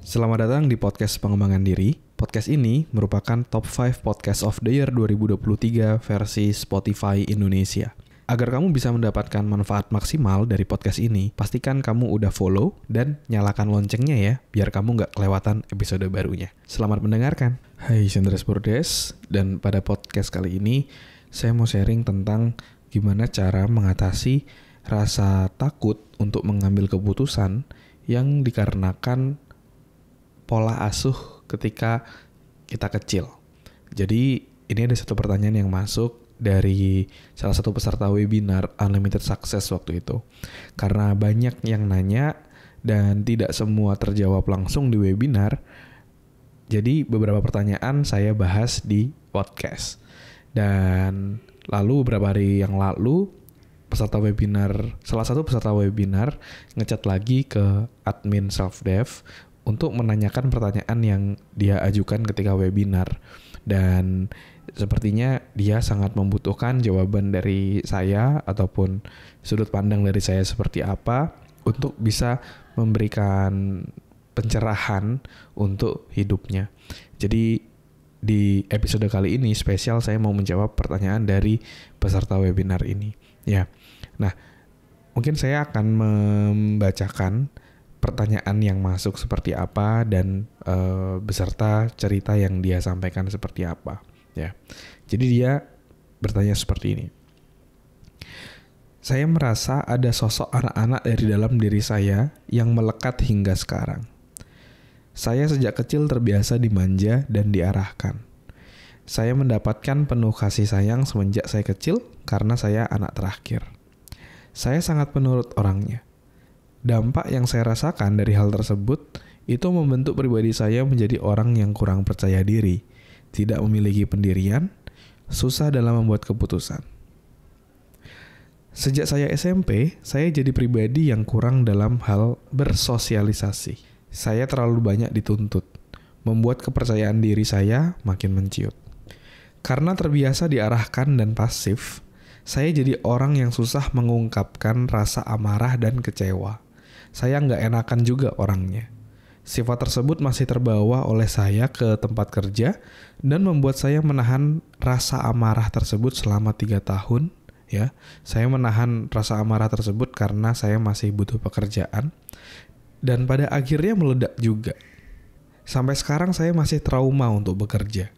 Selamat datang di podcast pengembangan diri. Podcast ini merupakan top 5 podcast of the year 2023 versi Spotify Indonesia. Agar kamu bisa mendapatkan manfaat maksimal dari podcast ini, pastikan kamu udah follow dan nyalakan loncengnya ya, biar kamu nggak kelewatan episode barunya. Selamat mendengarkan. Hai, Sandras Bordes, dan pada podcast kali ini, saya mau sharing tentang gimana cara mengatasi rasa takut untuk mengambil keputusan yang dikarenakan pola asuh ketika kita kecil. Jadi ini ada satu pertanyaan yang masuk dari salah satu peserta webinar Unlimited Success waktu itu. Karena banyak yang nanya dan tidak semua terjawab langsung di webinar, jadi beberapa pertanyaan saya bahas di podcast. Dan lalu beberapa hari yang lalu salah satu peserta webinar ngechat lagi ke admin self-dev untuk menanyakan pertanyaan yang dia ajukan ketika webinar. Dan sepertinya dia sangat membutuhkan jawaban dari saya ataupun sudut pandang dari saya seperti apa untuk bisa memberikan pencerahan untuk hidupnya. Jadi di episode kali ini spesial saya mau menjawab pertanyaan dari peserta webinar ini. Ya, nah mungkin saya akan membacakan pertanyaan yang masuk seperti apa dan beserta cerita yang dia sampaikan seperti apa. Ya, jadi dia bertanya seperti ini. Saya merasa ada sosok anak-anak dari dalam diri saya yang melekat hingga sekarang. Saya sejak kecil terbiasa dimanja dan diarahkan. Saya mendapatkan penuh kasih sayang semenjak saya kecil karena saya anak terakhir. Saya sangat penurut orangnya. Dampak yang saya rasakan dari hal tersebut itu membentuk pribadi saya menjadi orang yang kurang percaya diri, tidak memiliki pendirian, susah dalam membuat keputusan. Sejak saya SMP, saya jadi pribadi yang kurang dalam hal bersosialisasi. Saya terlalu banyak dituntut, membuat kepercayaan diri saya makin menciut. Karena terbiasa diarahkan dan pasif, saya jadi orang yang susah mengungkapkan rasa amarah dan kecewa. Saya nggak enakan juga orangnya. Sifat tersebut masih terbawa oleh saya ke tempat kerja dan membuat saya menahan rasa amarah tersebut selama 3 tahun. Ya, saya menahan rasa amarah tersebut karena saya masih butuh pekerjaan dan pada akhirnya meledak juga. Sampai sekarang saya masih trauma untuk bekerja.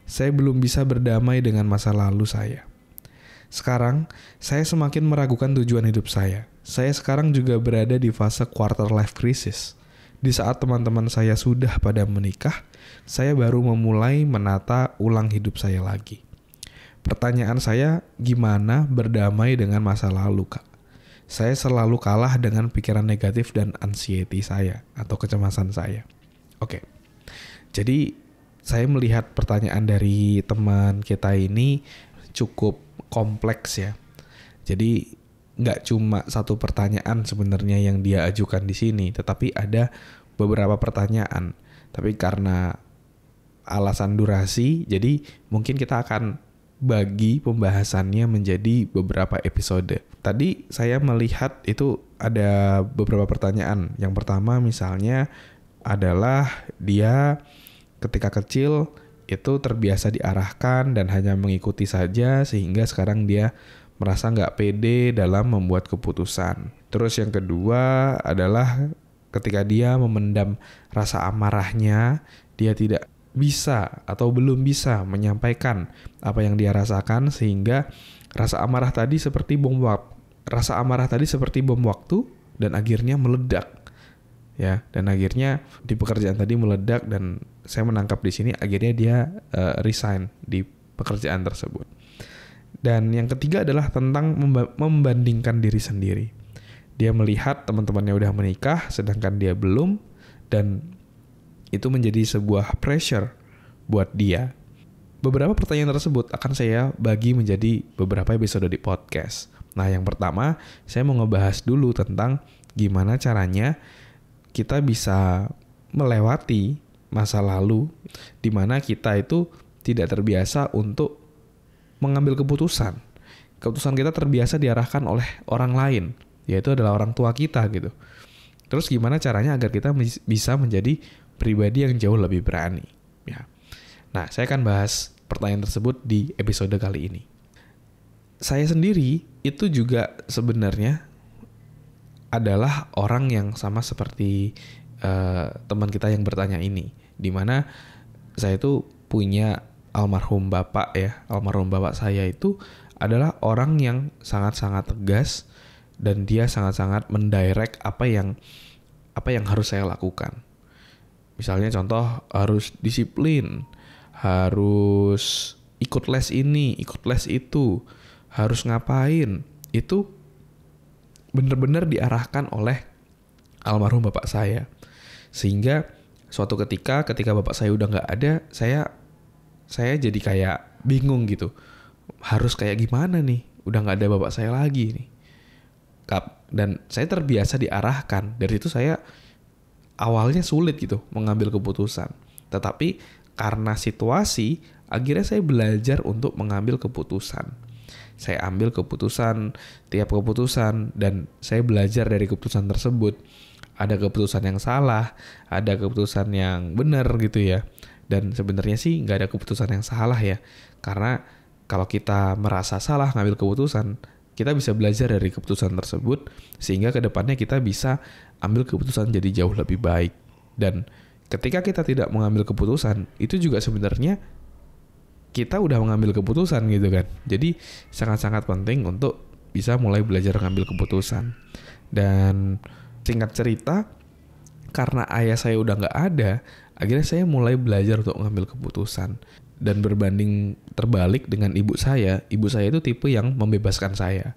Saya belum bisa berdamai dengan masa lalu saya. Sekarang, saya semakin meragukan tujuan hidup saya. Saya sekarang juga berada di fase quarter life crisis. Di saat teman-teman saya sudah pada menikah, saya baru memulai menata ulang hidup saya lagi. Pertanyaan saya, gimana berdamai dengan masa lalu, Kak? Saya selalu kalah dengan pikiran negatif dan anxiety saya atau kecemasan saya. Oke. Jadi, saya melihat pertanyaan dari teman kita ini cukup kompleks ya. Jadi nggak cuma satu pertanyaan sebenarnya yang dia ajukan di sini, tetapi ada beberapa pertanyaan. Tapi karena alasan durasi, jadi mungkin kita akan bagi pembahasannya menjadi beberapa episode. Tadi saya melihat itu ada beberapa pertanyaan. Yang pertama misalnya adalah dia ketika kecil itu terbiasa diarahkan dan hanya mengikuti saja sehingga sekarang dia merasa nggak pede dalam membuat keputusan. Terus yang kedua adalah ketika dia memendam rasa amarahnya, dia tidak bisa atau belum bisa menyampaikan apa yang dia rasakan sehingga rasa amarah tadi seperti bom waktu dan akhirnya meledak. Ya, dan akhirnya di pekerjaan tadi meledak dan saya menangkap di sini akhirnya dia resign di pekerjaan tersebut. Dan yang ketiga adalah tentang membandingkan diri sendiri. Dia melihat teman-temannya udah menikah sedangkan dia belum dan itu menjadi sebuah pressure buat dia. Beberapa pertanyaan tersebut akan saya bagi menjadi beberapa episode di podcast. Nah, yang pertama saya mau ngebahas dulu tentang gimana caranya kita bisa melewati masa lalu di mana kita itu tidak terbiasa untuk mengambil keputusan. Keputusan kita terbiasa diarahkan oleh orang lain, yaitu adalah orang tua kita gitu. Terus gimana caranya agar kita bisa menjadi pribadi yang jauh lebih berani. Ya. Nah, saya akan bahas pertanyaan tersebut di episode kali ini. Saya sendiri itu juga sebenarnya adalah orang yang sama seperti teman kita yang bertanya ini, dimana saya itu punya almarhum bapak ya. Almarhum bapak saya itu adalah orang yang sangat-sangat tegas dan dia sangat-sangat mendirect apa yang harus saya lakukan. Misalnya contoh, harus disiplin, harus ikut les ini, ikut les itu, harus ngapain. Itu benar-benar diarahkan oleh almarhum bapak saya. Sehingga suatu ketika bapak saya udah nggak ada, saya jadi kayak bingung gitu. Harus kayak gimana nih? Udah nggak ada bapak saya lagi nih. Dan saya terbiasa diarahkan. Dari itu saya awalnya sulit gitu mengambil keputusan. Tetapi karena situasi, akhirnya saya belajar untuk mengambil keputusan. Saya ambil keputusan, tiap keputusan, dan saya belajar dari keputusan tersebut. Ada keputusan yang salah, ada keputusan yang benar gitu ya. Dan sebenarnya sih nggak ada keputusan yang salah ya. Karena kalau kita merasa salah ngambil keputusan, kita bisa belajar dari keputusan tersebut, sehingga kedepannya kita bisa ambil keputusan jadi jauh lebih baik. Dan ketika kita tidak mengambil keputusan, itu juga sebenarnya kita udah mengambil keputusan gitu kan. Jadi sangat-sangat penting untuk bisa mulai belajar mengambil keputusan. Dan singkat cerita, karena ayah saya udah nggak ada, akhirnya saya mulai belajar untuk mengambil keputusan. Dan berbanding terbalik dengan ibu saya itu tipe yang membebaskan saya.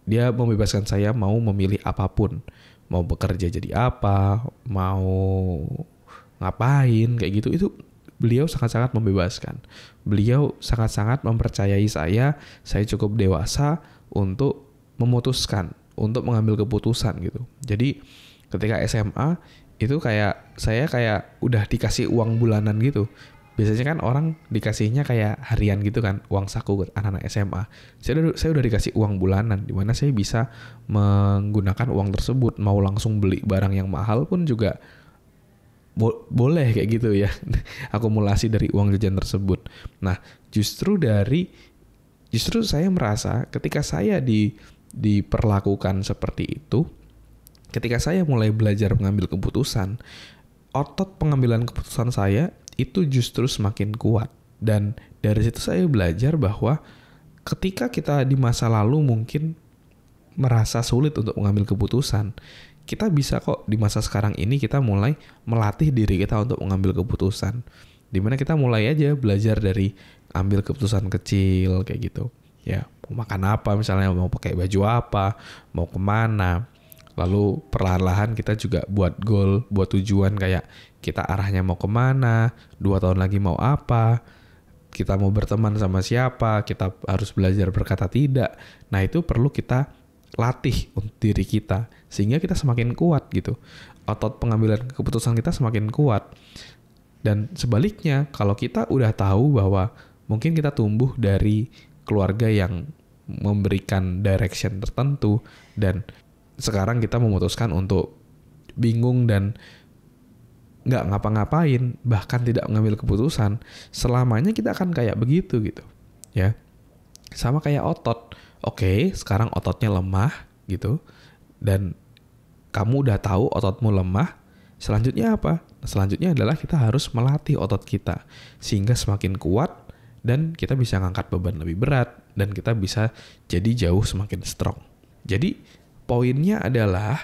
Dia membebaskan saya mau memilih apapun. Mau bekerja jadi apa, mau ngapain, kayak gitu. Itu beliau sangat-sangat membebaskan. Beliau sangat-sangat mempercayai saya cukup dewasa untuk memutuskan, untuk mengambil keputusan gitu. Jadi ketika SMA itu saya udah dikasih uang bulanan gitu. Biasanya kan orang dikasihnya kayak harian gitu kan, uang saku anak-anak SMA. Saya udah dikasih uang bulanan, di mana saya bisa menggunakan uang tersebut. Mau langsung beli barang yang mahal pun juga boleh kayak gitu ya. Akumulasi dari uang jajan tersebut. Nah, justru saya merasa ketika saya diperlakukan seperti itu, ketika saya mulai belajar mengambil keputusan, otot pengambilan keputusan saya itu justru semakin kuat. Dan dari situ saya belajar bahwa ketika kita di masa lalu mungkin merasa sulit untuk mengambil keputusan, kita bisa kok di masa sekarang ini kita mulai melatih diri kita untuk mengambil keputusan. Dimana kita mulai aja belajar dari ambil keputusan kecil kayak gitu. Ya, mau makan apa misalnya, mau pakai baju apa, mau kemana. Lalu perlahan-lahan kita juga buat goal, buat tujuan kayak kita arahnya mau kemana, 2 tahun lagi mau apa, kita mau berteman sama siapa, kita harus belajar berkata tidak. Nah itu perlu kita latih untuk diri kita, sehingga kita semakin kuat gitu. Otot pengambilan keputusan kita semakin kuat. Dan sebaliknya, kalau kita udah tahu bahwa mungkin kita tumbuh dari keluarga yang memberikan direction tertentu, dan sekarang kita memutuskan untuk bingung dan nggak ngapa-ngapain, bahkan tidak mengambil keputusan, selamanya kita akan kayak begitu gitu ya. Sama kayak otot. Oke, sekarang ototnya lemah gitu, dan kamu udah tahu ototmu lemah. Selanjutnya apa? Selanjutnya adalah kita harus melatih otot kita sehingga semakin kuat, dan kita bisa ngangkat beban lebih berat, dan kita bisa jadi jauh semakin strong. Jadi poinnya adalah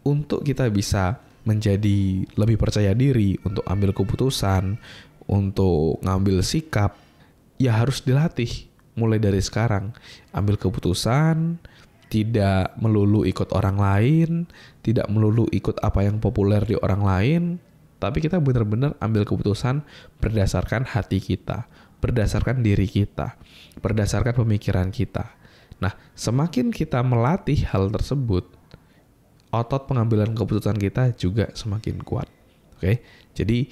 untuk kita bisa menjadi lebih percaya diri untuk ambil keputusan, untuk ngambil sikap, ya harus dilatih. Mulai dari sekarang, ambil keputusan, tidak melulu ikut orang lain, tidak melulu ikut apa yang populer di orang lain, tapi kita benar-benar ambil keputusan berdasarkan hati kita, berdasarkan diri kita, berdasarkan pemikiran kita. Nah, semakin kita melatih hal tersebut, otot pengambilan keputusan kita juga semakin kuat. Oke? Jadi,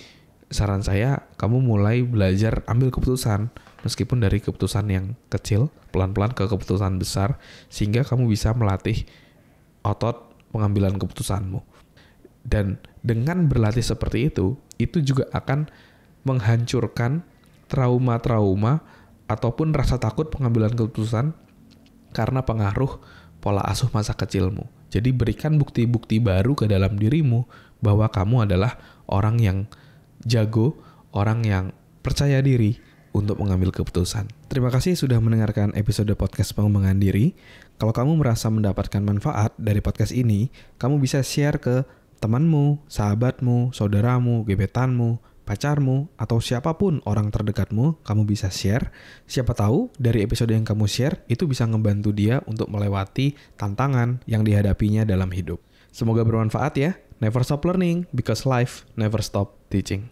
saran saya, kamu mulai belajar ambil keputusan, meskipun dari keputusan yang kecil, pelan-pelan ke keputusan besar, sehingga kamu bisa melatih otot pengambilan keputusanmu. Dan dengan berlatih seperti itu juga akan menghancurkan trauma-trauma ataupun rasa takut pengambilan keputusan karena pengaruh pola asuh masa kecilmu. Jadi berikan bukti-bukti baru ke dalam dirimu bahwa kamu adalah orang yang jago, orang yang percaya diri untuk mengambil keputusan. Terima kasih sudah mendengarkan episode podcast pengembangan diri. Kalau kamu merasa mendapatkan manfaat dari podcast ini, kamu bisa share ke temanmu, sahabatmu, saudaramu, gebetanmu, pacarmu, atau siapapun orang terdekatmu, kamu bisa share. Siapa tahu dari episode yang kamu share, itu bisa ngebantu dia untuk melewati tantangan yang dihadapinya dalam hidup. Semoga bermanfaat ya. Never stop learning, because life never stop teaching.